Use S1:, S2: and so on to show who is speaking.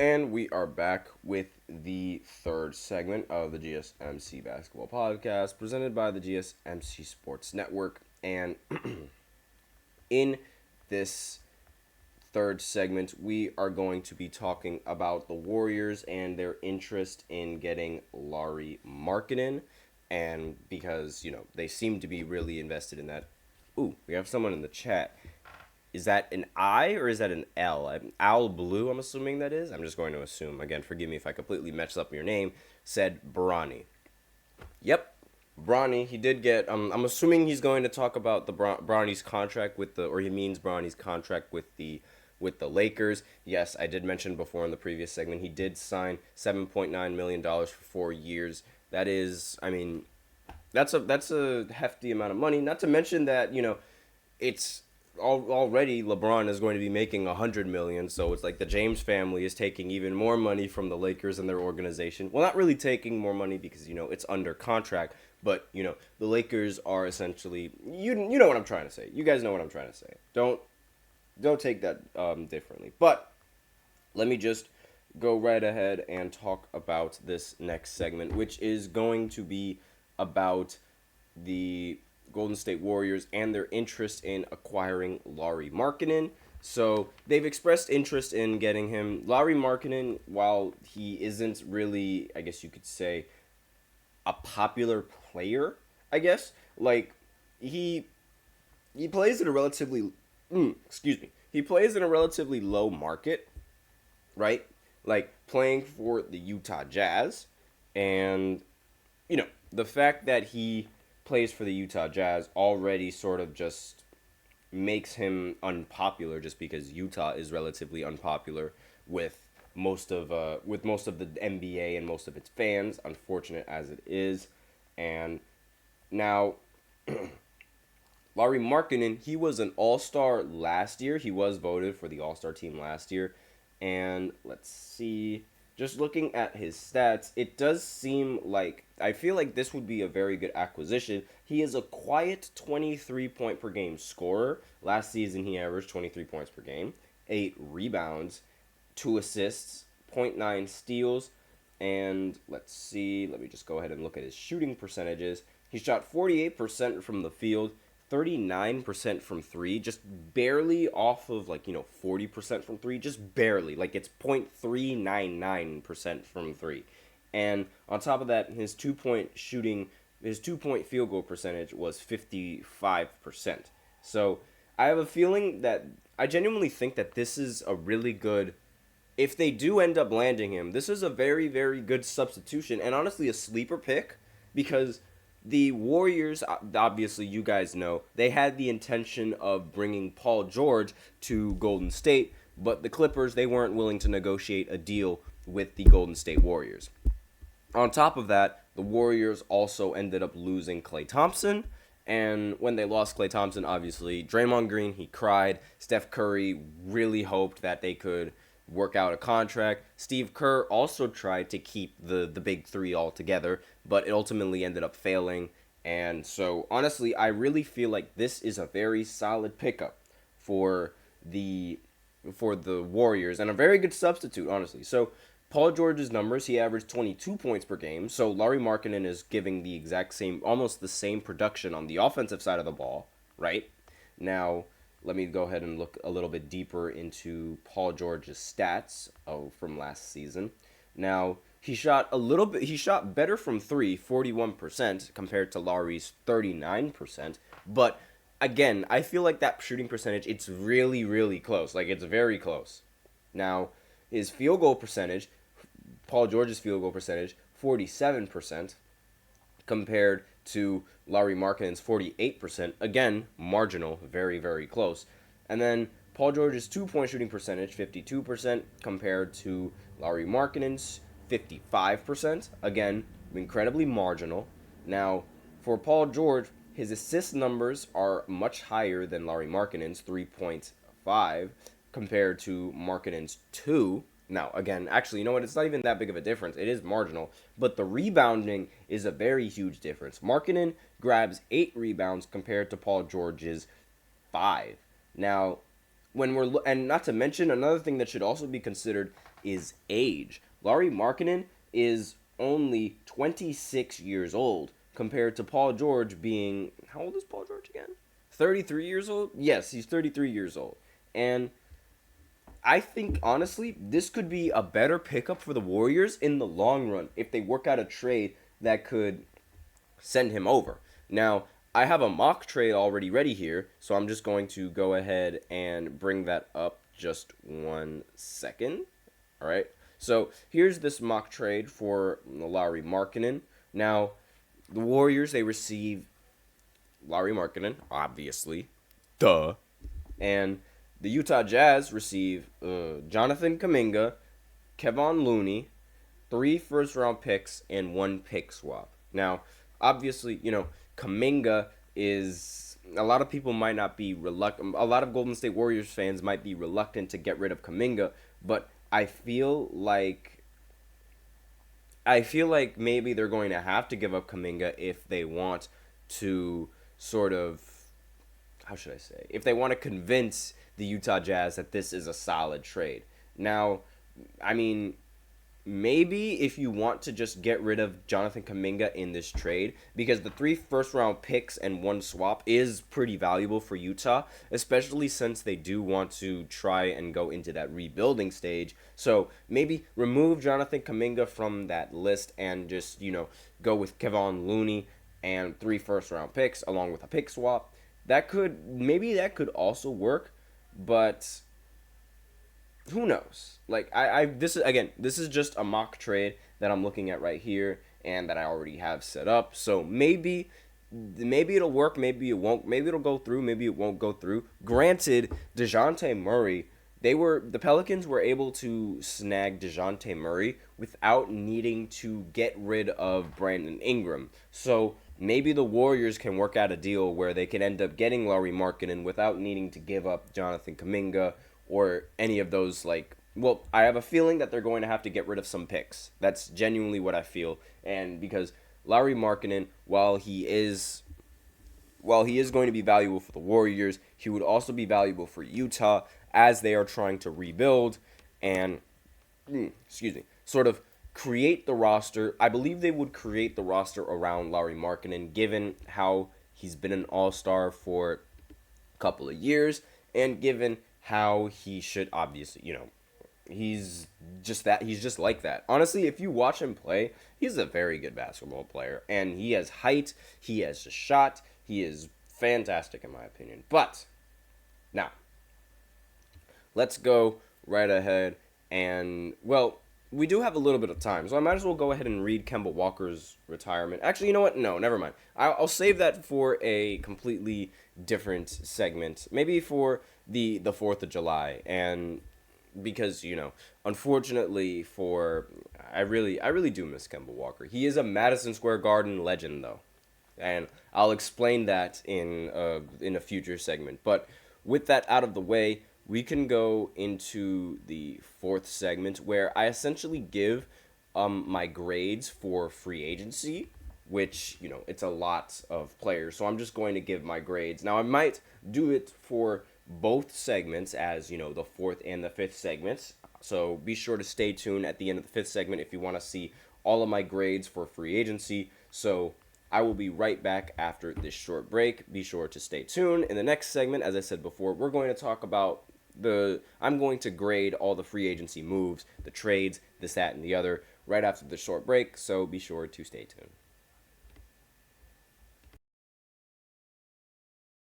S1: And we are back with the third segment of the GSMC Basketball Podcast presented by the GSMC Sports Network. And in this third segment, we are going to be talking about the Warriors and their interest in getting Lauri Markkanen. And because, they seem to be really invested in that. Ooh, we have someone in the chat. Is that an I or is that an L? Owl Blue, I'm assuming that is. I'm just going to assume. Again, forgive me if I completely messed up your name. Said Bronny. Yep, Bronny. He did get. I'm assuming he's going to talk about the Bronny's contract or he means Bronny's contract with the Lakers. Yes, I did mention before in the previous segment he did sign $7.9 million for 4 years. That is, that's a hefty amount of money. Not to mention that it's already LeBron is going to be making $100 million, so it's like the James family is taking even more money from the Lakers and their organization. Well, not really taking more money because it's under contract, but the Lakers are essentially you know what I'm trying to say. You guys know what I'm trying to say. Don't take that differently. But let me just go right ahead and talk about this next segment, which is going to be about the Golden State Warriors and their interest in acquiring Lauri Markkanen. So they've expressed interest in getting him. Lauri Markkanen, while he isn't really, I guess you could say, a popular player, I guess, like he plays in a relatively he plays in a relatively low market, right? Like playing for the Utah Jazz, and the fact that he plays for the Utah Jazz already sort of just makes him unpopular, just because Utah is relatively unpopular with most of the NBA and most of its fans, unfortunate as it is. And now Lauri Markkanen, he was an all-star last year. He was voted for the all-star team last year. And let's see, just looking at his stats, it does seem like, I feel like this would be a very good acquisition. He is a quiet 23-point per game scorer. Last season, he averaged 23 points per game, 8 rebounds, 2 assists, 0.9 steals, and let's see, let me just go ahead and look at his shooting percentages. He shot 48% from the field, 39% from 3, just barely off of 40% from 3, just barely. Like it's 0.399% from 3. And on top of that, his 2-point field goal percentage was 55%. So I have a feeling that I genuinely think that this is a really good, if they do end up landing him, this is a very, very good substitution and honestly a sleeper pick, because the Warriors, obviously you guys know, they had the intention of bringing Paul George to Golden State, but the Clippers, they weren't willing to negotiate a deal with the Golden State Warriors. On top of that, the Warriors also ended up losing Klay Thompson, and when they lost Klay Thompson, obviously, Draymond Green, he cried. Steph Curry really hoped that they could work out a contract. Steve Kerr also tried to keep the big three all together, but it ultimately ended up failing. And so, honestly, I really feel like this is a very solid pickup for the Warriors and a very good substitute, honestly. So, Paul George's numbers, he averaged 22 points per game. So, Lauri Markkanen is giving the exact same, almost the same production on the offensive side of the ball, right? Now, let me go ahead and look a little bit deeper into Paul George's stats from last season. Now, he shot better from 3, 41%, compared to Lauri's 39%. But, again, I feel like that shooting percentage, it's really, really close. Like, it's very close. Now, his field goal percentage, Paul George's field goal percentage, 47%, compared to Lauri Markkanen's 48%. Again, marginal, very, very close. And then Paul George's 2-point shooting percentage, 52%, compared to Lauri Markkanen's 55%. Again, incredibly marginal. Now, for Paul George, his assist numbers are much higher than Lauri Markkanen's 3.5 compared to Markkanen's 2. Now, again, actually, you know what? It's not even that big of a difference. It is marginal. But the rebounding is a very huge difference. Markkanen grabs 8 rebounds compared to Paul George's 5. Now, and not to mention, another thing that should also be considered, is age. Lauri Markkanen is only 26 years old compared to Paul George being, how old is Paul George again? 33 years old? Yes, he's 33 years old. And I think, honestly, this could be a better pickup for the Warriors in the long run if they work out a trade that could send him over. Now, I have a mock trade already ready here, so I'm just going to go ahead and bring that up just 1 second. All right. So here's this mock trade for Lauri Markkanen. Now, the Warriors, they receive Lauri Markkanen, obviously. Duh. And the Utah Jazz receive Jonathan Kuminga, Kevon Looney, 3 first-round picks, and 1 pick swap. Now, obviously, Kuminga is, a lot of people might not be reluctant, a lot of Golden State Warriors fans might be reluctant to get rid of Kuminga, but I feel like maybe they're going to have to give up Kuminga if they want to sort of, how should I say, if they want to convince the Utah Jazz that this is a solid trade. Now, I mean, maybe if you want to just get rid of Jonathan Kuminga in this trade, because the 3 first-round picks and 1 swap is pretty valuable for Utah, especially since they do want to try and go into that rebuilding stage. So maybe remove Jonathan Kuminga from that list and just, go with Kevon Looney and 3 first-round picks along with a pick swap. That could also work, but who knows? Like, this is just a mock trade that I'm looking at right here and that I already have set up. So maybe it'll work, maybe it won't. Maybe it'll go through, maybe it won't go through. Granted, DeJounte Murray, the Pelicans were able to snag DeJounte Murray without needing to get rid of Brandon Ingram. So maybe the Warriors can work out a deal where they can end up getting Lauri Markkanen without needing to give up Jonathan Kuminga or any of those, I have a feeling that they're going to have to get rid of some picks. That's genuinely what I feel. And because Lauri Markkanen, while he is going to be valuable for the Warriors, he would also be valuable for Utah as they are trying to rebuild and, sort of create the roster. I believe they would create the roster around Lauri Markkanen, given how he's been an all-star for a couple of years, and given how he should obviously, he's just like that. Honestly, if you watch him play, he's a very good basketball player, and he has height, he has a shot, he is fantastic in my opinion. But now, let's go right ahead and, we do have a little bit of time, so I might as well go ahead and read Kemba Walker's retirement. Actually, you know what? No, never mind. I'll save that for a completely different segment. Maybe for the 4th of July. And because, unfortunately I really do miss Kemba Walker. He is a Madison Square Garden legend, though. And I'll explain that in a future segment. But with that out of the way, we can go into the 4th segment where I essentially give my grades for free agency, which, it's a lot of players. So I'm just going to give my grades. Now, I might do it for both segments as, the 4th and the 5th segments. So be sure to stay tuned at the end of the 5th segment if you want to see all of my grades for free agency. So I will be right back after this short break. Be sure to stay tuned. In the next segment, as I said before, we're going to talk about I'm going to grade all the free agency moves, the trades, this, that, and the other, right after the short break, so be sure to stay tuned.